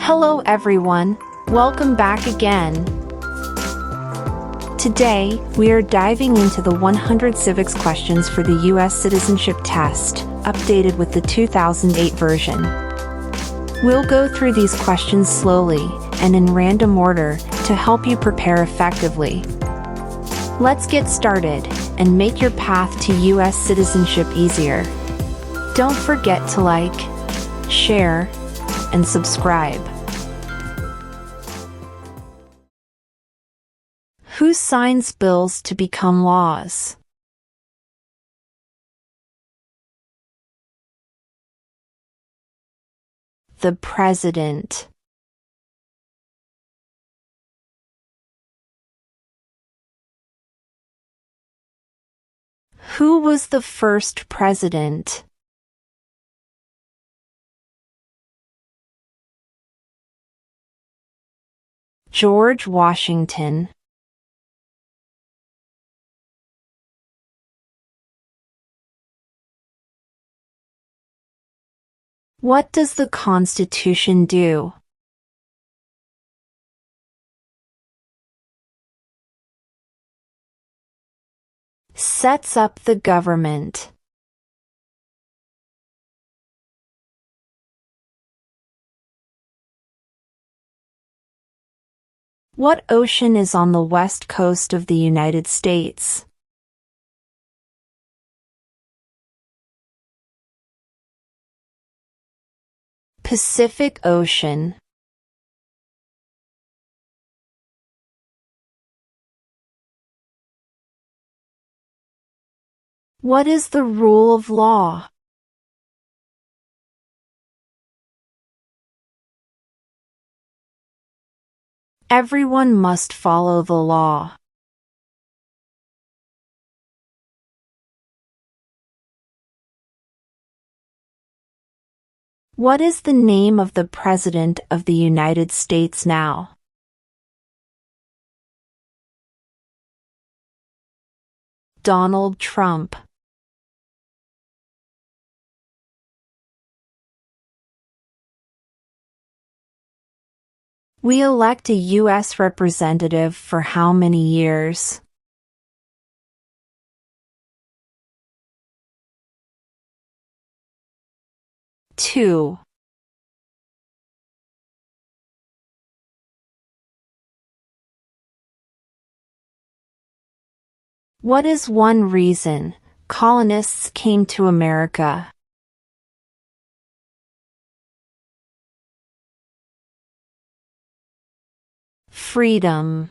Hello everyone, welcome back again. Today, we are diving into the 100 civics questions for the U.S. Citizenship test, updated with the 2008 version. We'll go through these questions slowly and in random order to help you prepare effectively. Let's get started and make your path to U.S. citizenship easier. Don't forget to like, share, and subscribe. Who signs bills to become laws? The President. Who was the first president? George Washington. What does the Constitution do? Sets up the government. What ocean is on the west coast of the United States? Pacific Ocean. What is the rule of law? Everyone must follow the law. What is the name of the President of the United States now? Donald Trump. We elect a U.S. representative for how many years? Two. What is one reason colonists came to America? Freedom.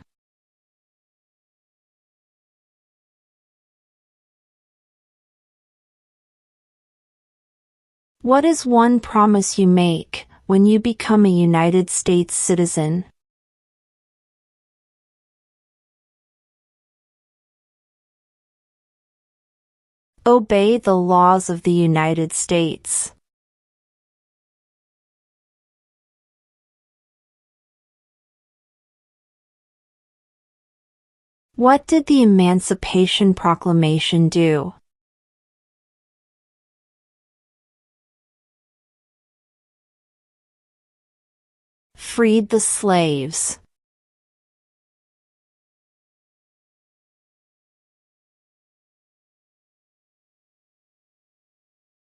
What is one promise you make when you become a United States citizen? Obey the laws of the United States. What did the Emancipation Proclamation do? Freed the slaves.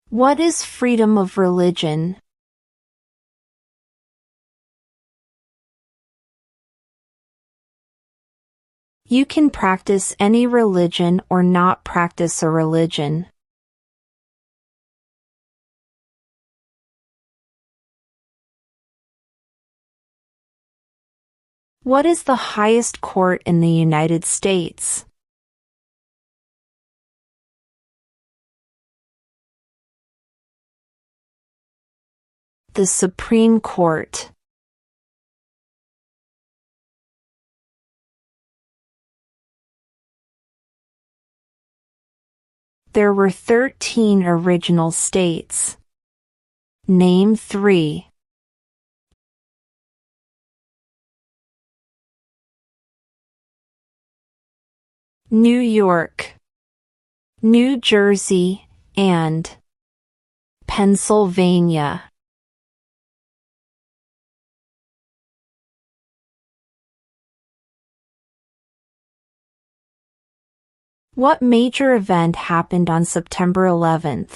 What is freedom of religion? You can practice any religion or not practice a religion. What is the highest court in the United States? The Supreme Court. There were 13 original states. Name 3. New York, New Jersey, and Pennsylvania. What major event happened on September 11,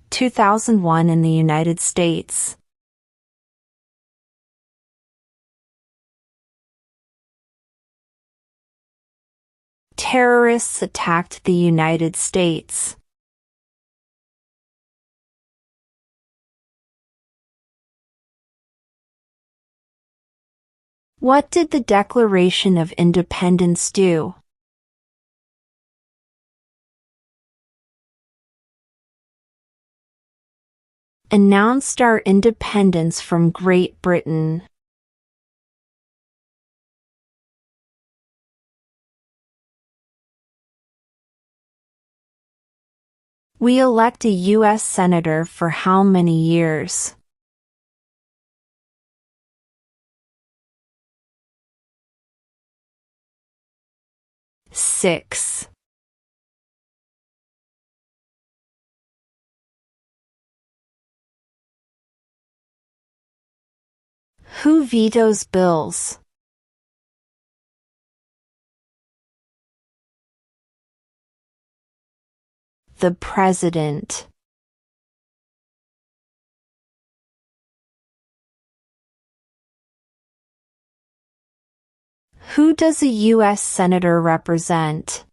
2001 in the United States? Terrorists attacked the United States. What did the Declaration of Independence do? Announced our independence from Great Britain. We elect a U.S. Senator for how many years? 6. Who vetoes bills? The President. Who does a U.S. Senator represent?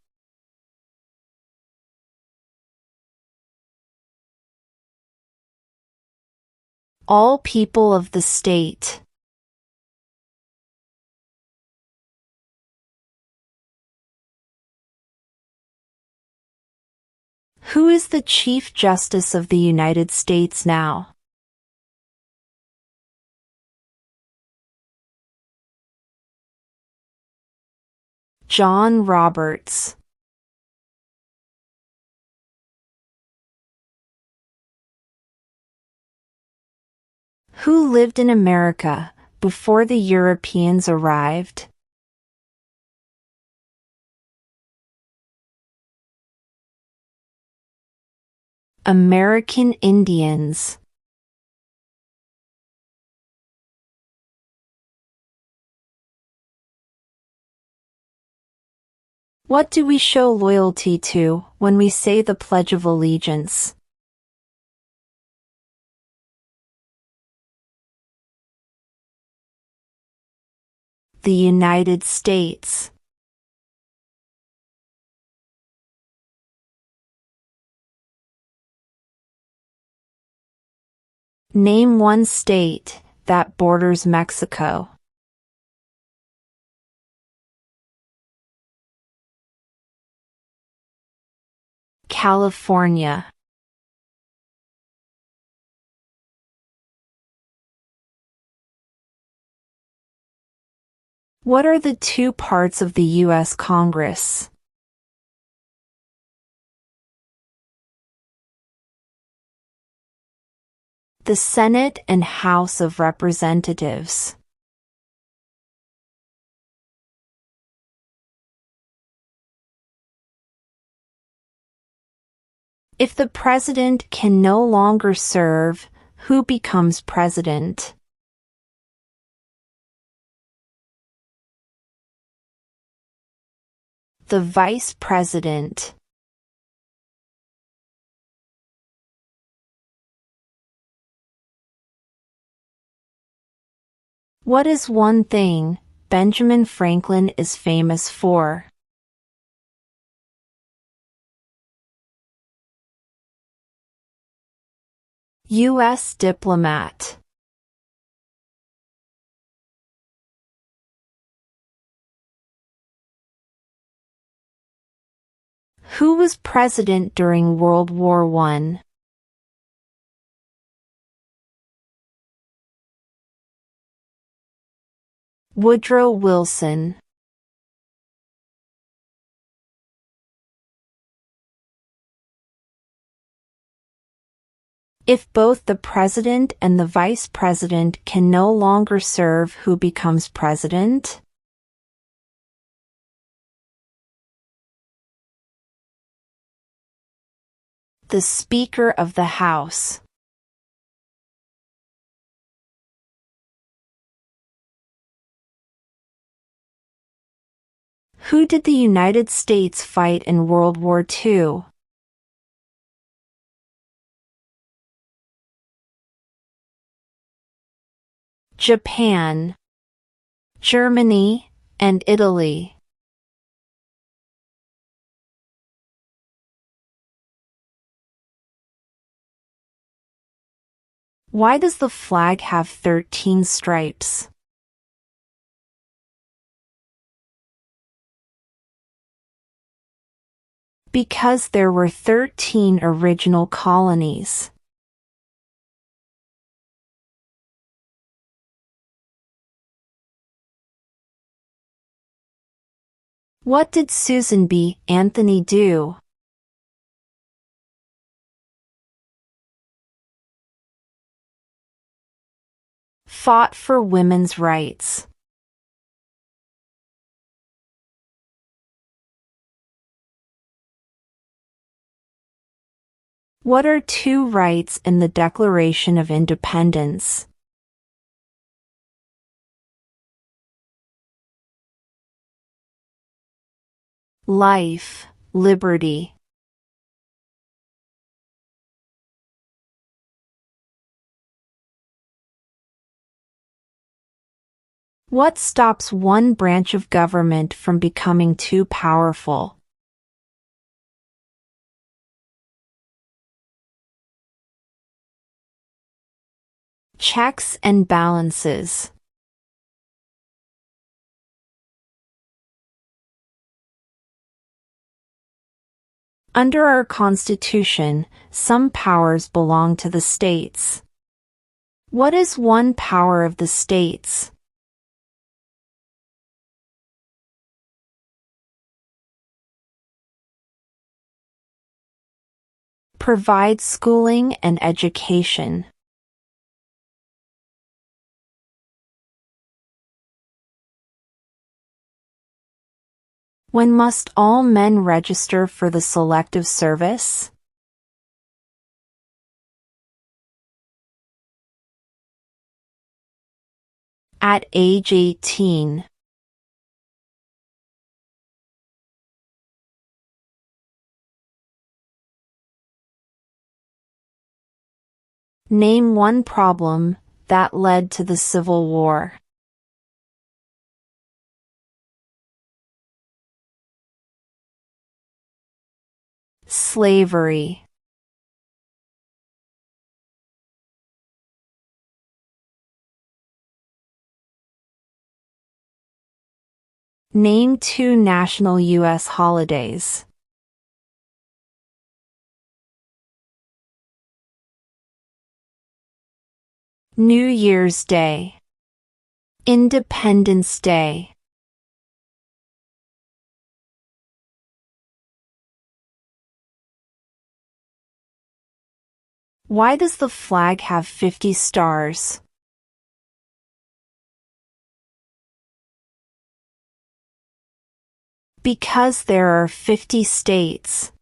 All people of the state. Who is the Chief Justice of the United States now? John Roberts. Who lived in America before the Europeans arrived? American Indians. What do we show loyalty to when we say the Pledge of Allegiance? The United States. Name one state that borders Mexico. California. What are the two parts of the U.S. Congress? The Senate and House of Representatives. If the president can no longer serve, who becomes president? The vice president. What is one thing Benjamin Franklin is famous for? U.S. diplomat. Who was president during World War I? Woodrow Wilson. If both the president and the vice president can no longer serve, who becomes president? The Speaker of the House. Who did the United States fight in World War II? Japan, Germany, and Italy. Why does the flag have 13 stripes? Because there were 13 original colonies. What did Susan B. Anthony do? Fought for women's rights. What are two rights in the Declaration of Independence? Life, liberty. What stops one branch of government from becoming too powerful? Checks and balances. Under our Constitution, some powers belong to the states. What is one power of the states? Provide schooling and education. When must all men register for the Selective Service? At age 18. Name one problem that led to the Civil War. Slavery. Name two national U.S. holidays. New Year's Day. Independence Day. Why does the flag have 50 stars? Because there are 50 states.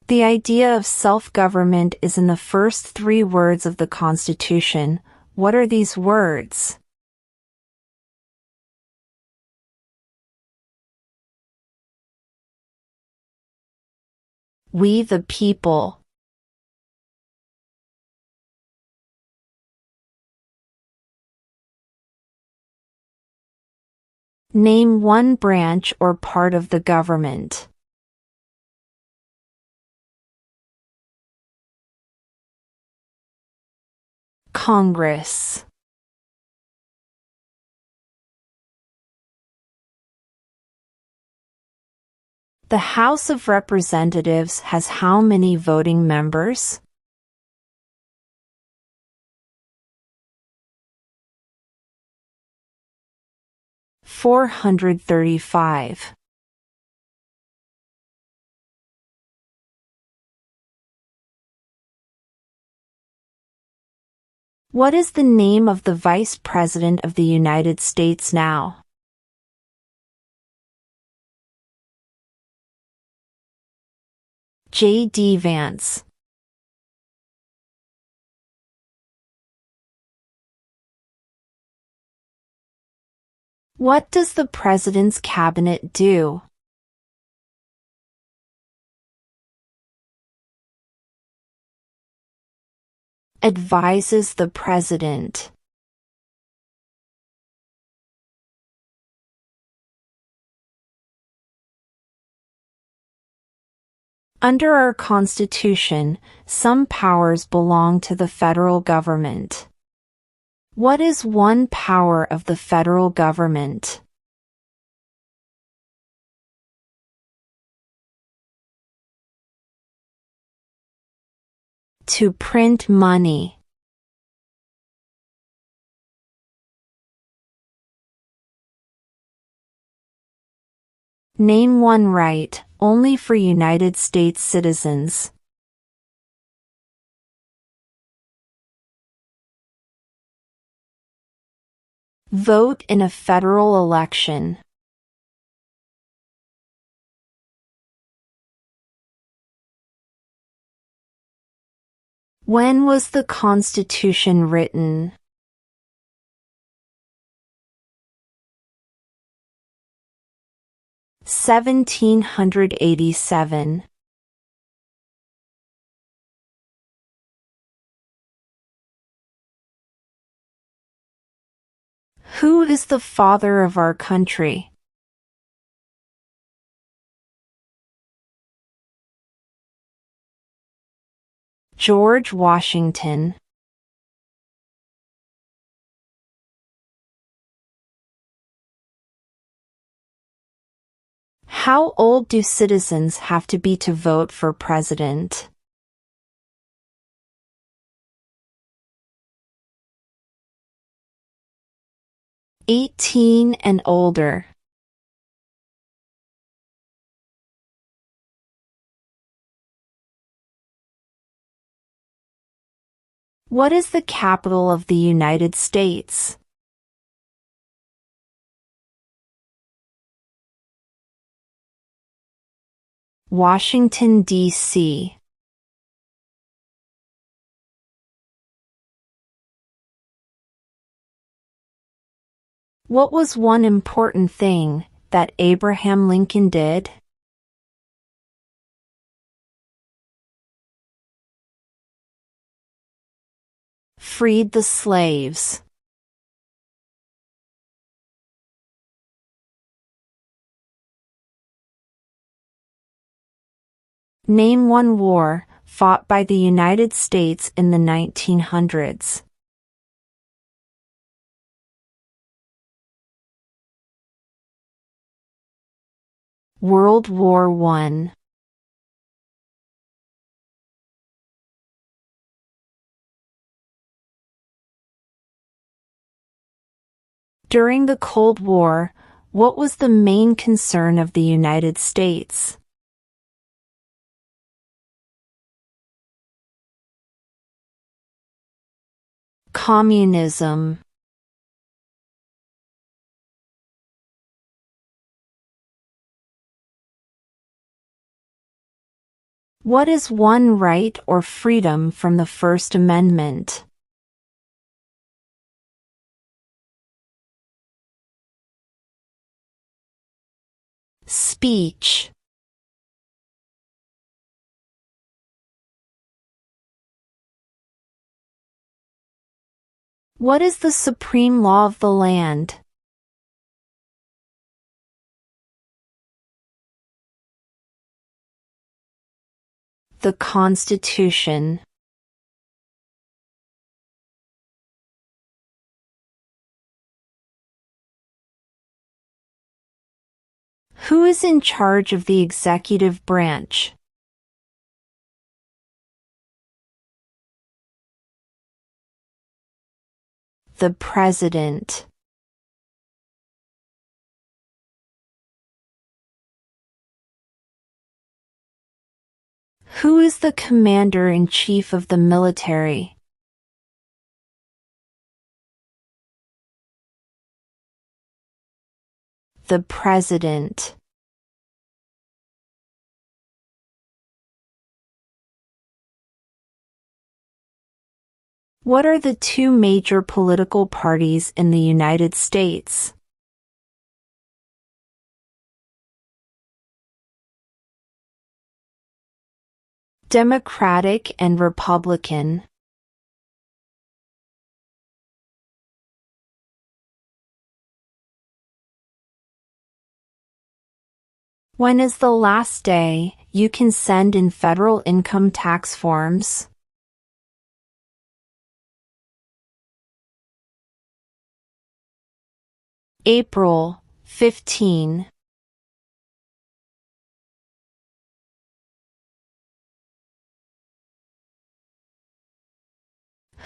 The idea of self-government is in the first three words of the Constitution. What are these words? We the people. Name one branch or part of the government. Congress. The House of Representatives has how many voting members? 435. What is the name of the Vice President of the United States now? J.D. Vance. What does the President's Cabinet do? Advises the President. Under our Constitution, some powers belong to the federal government. What is one power of the federal government? To print money. Name one right, only for United States citizens. Vote in a federal election. When was the Constitution written? (1787). Who is the father of our country? George Washington. How old do citizens have to be to vote for president? 18 and older. What is the capital of the United States? Washington, D.C. What was one important thing that Abraham Lincoln did? Freed the slaves. Name one war fought by the United States in the 1900s. World War I. During the Cold War, what was the main concern of the United States? Communism. What is one right or freedom from the First Amendment? Speech. What is the supreme law of the land? The Constitution. Who is in charge of the executive branch? The President. Who is the Commander-in-Chief of the military? The President. What are the two major political parties in the United States? Democratic and Republican. When is the last day you can send in federal income tax forms? April 15.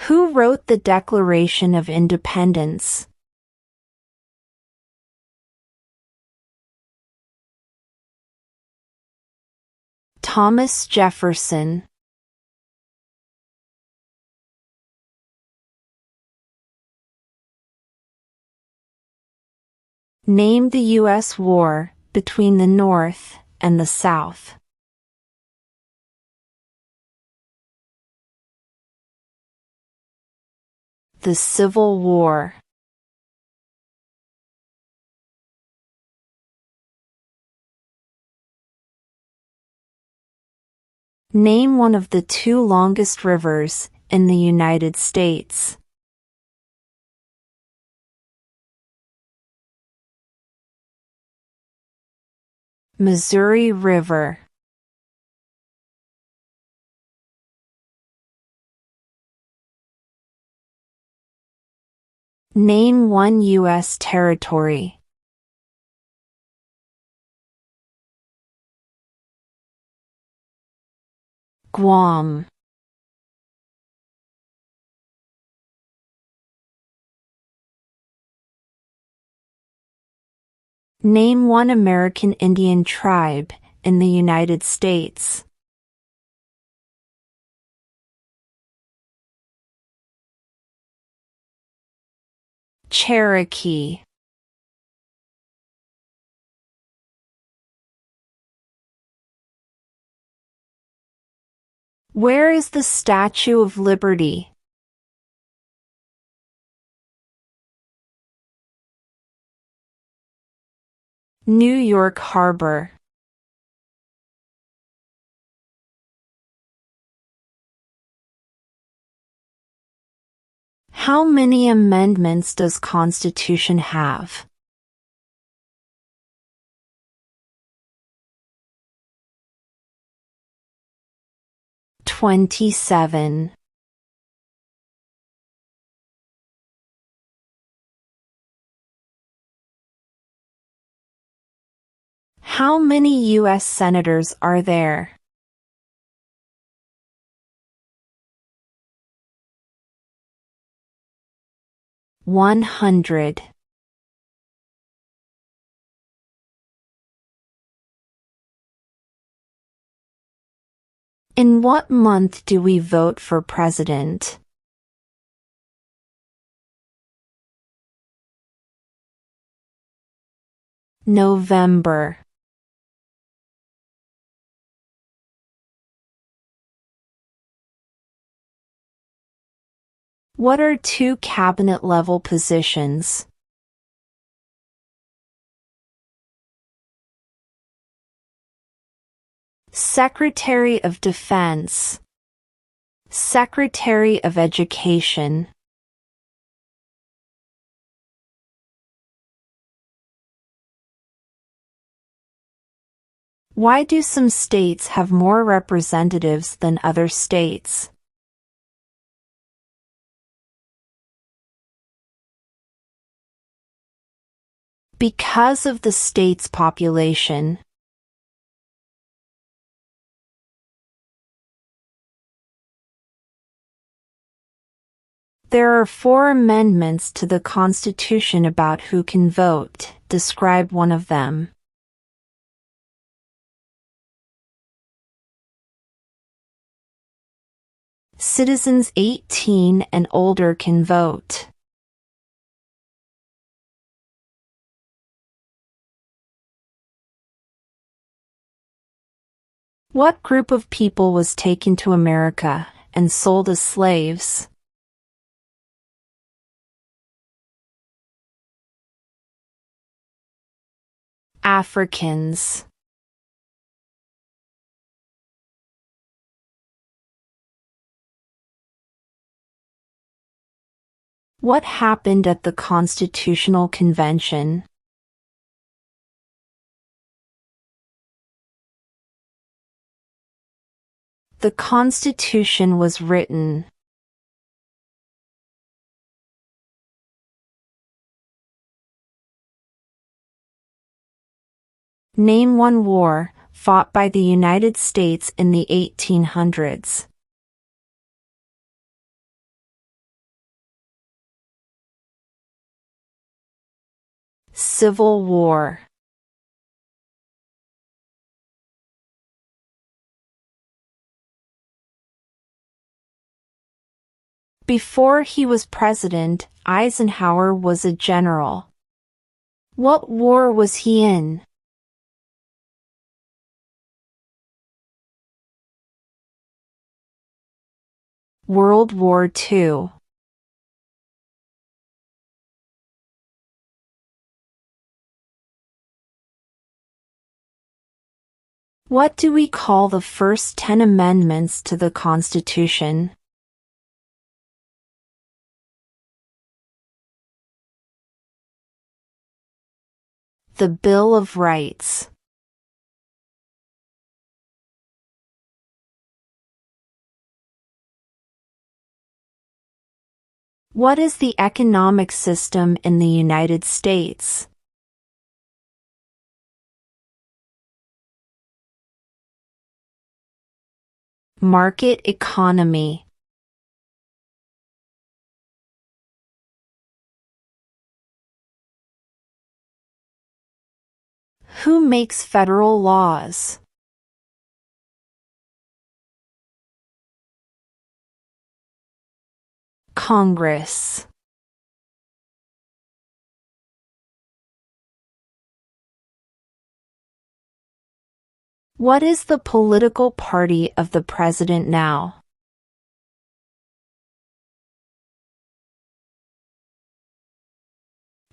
Who wrote the Declaration of Independence? Thomas Jefferson. Name the U.S. war between the North and the South. The Civil War. Name one of the two longest rivers in the United States. Missouri River. Name one U.S. territory. Guam. Name one American Indian tribe in the United States. Cherokee. Where is the Statue of Liberty? New York Harbor. How many amendments does Constitution have? "27". How many U.S. senators are there? "100". In what month do we vote for president? November. What are two cabinet-level positions? Secretary of Defense. Secretary of Education. Why do some states have more representatives than other states? Because of the state's population. There are 4 amendments to the Constitution about who can vote. Describe one of them. Citizens 18 and older can vote. What group of people was taken to America and sold as slaves? Africans. What happened at the Constitutional Convention? The Constitution was written. Name one war fought by the United States in the 1800s. Civil War. Before he was president, Eisenhower was a general. What war was he in? World War II. What do we call the first 10 amendments to the Constitution? The Bill of Rights. What is the economic system in the United States? Market economy. Who makes federal laws? Congress. What is the political party of the president now?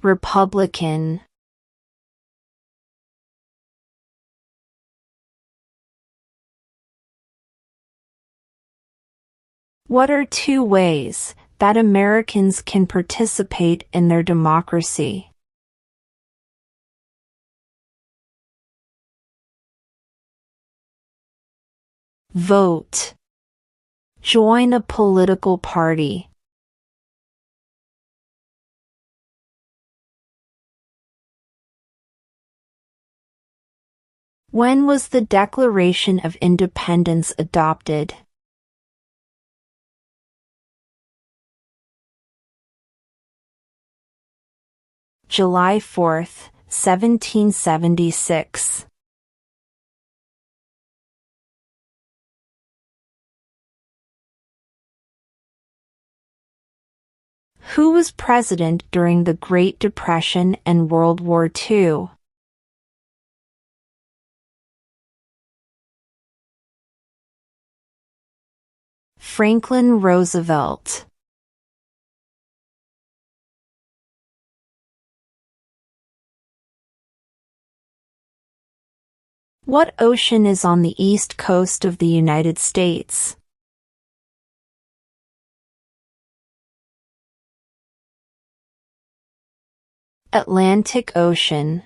Republican. What are two ways that Americans can participate in their democracy? Vote. Join a political party. When was the Declaration of Independence adopted? July 4, 1776. Who was president during the Great Depression and World War II? Franklin Roosevelt. What ocean is on the east coast of the United States? Atlantic Ocean.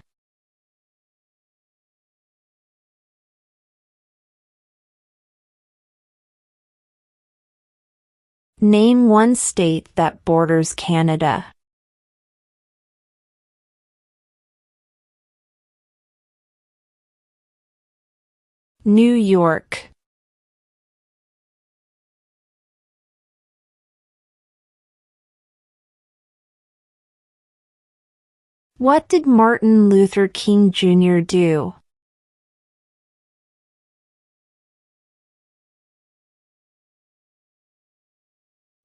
Name one state that borders Canada. New York. What did Martin Luther King Jr. do?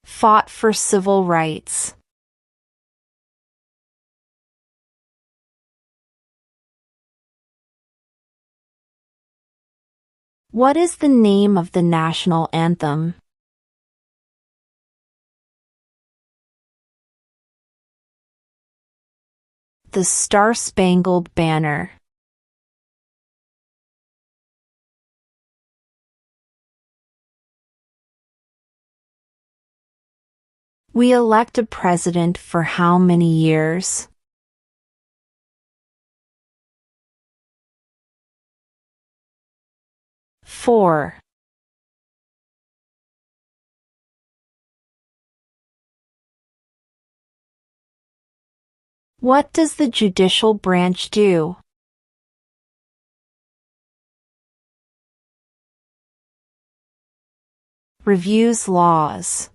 Fought for civil rights. What is the name of the national anthem? The Star-Spangled Banner. We elect a president for how many years? 4. What does the judicial branch do? Reviews laws.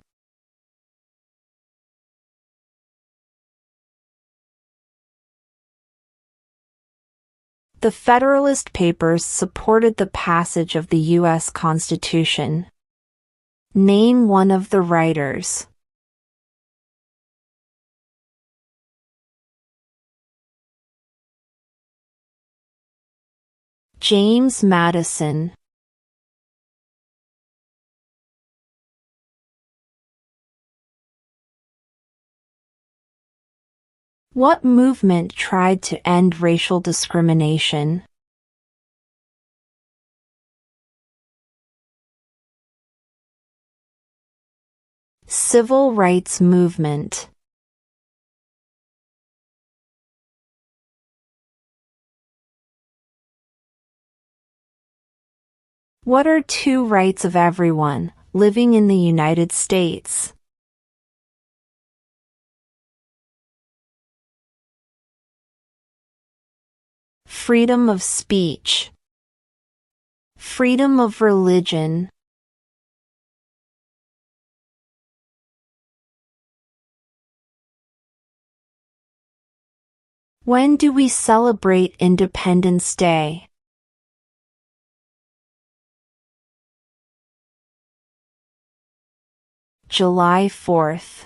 The Federalist Papers supported the passage of the U.S. Constitution. Name one of the writers. James Madison. What movement tried to end racial discrimination? Civil rights movement. What are two rights of everyone living in the United States? Freedom of speech. Freedom of religion. When do we celebrate Independence Day? July 4th.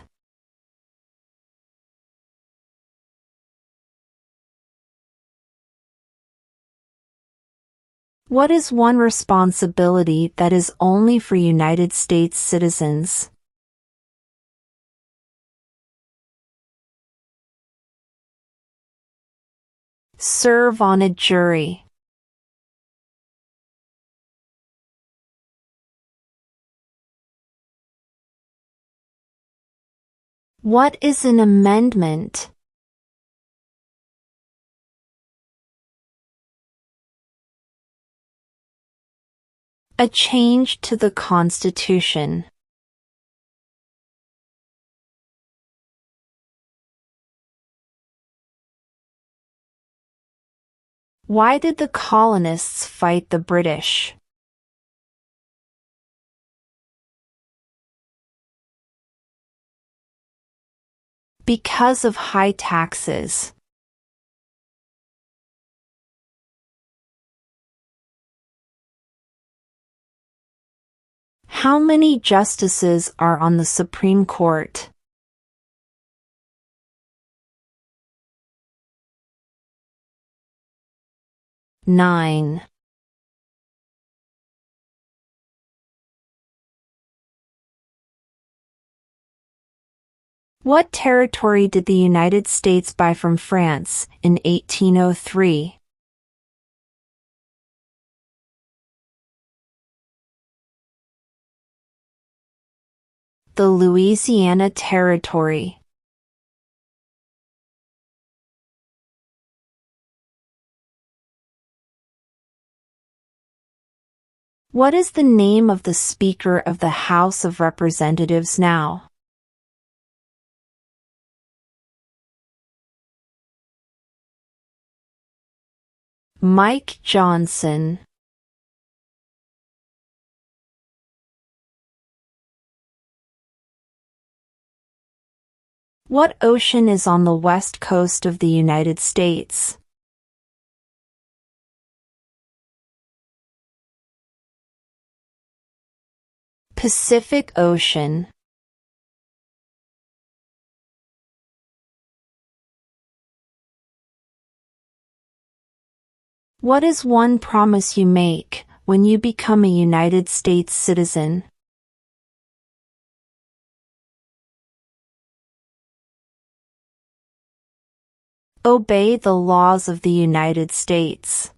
What is one responsibility that is only for United States citizens? Serve on a jury. What is an amendment? A change to the Constitution. Why did the colonists fight the British? Because of high taxes. How many justices are on the Supreme Court? 9. What territory did the United States buy from France in 1803? The Louisiana Territory. What is the name of the Speaker of the House of Representatives now? Mike Johnson. What ocean is on the west coast of the United States? Pacific Ocean. What is one promise you make when you become a United States citizen? Obey the laws of the United States.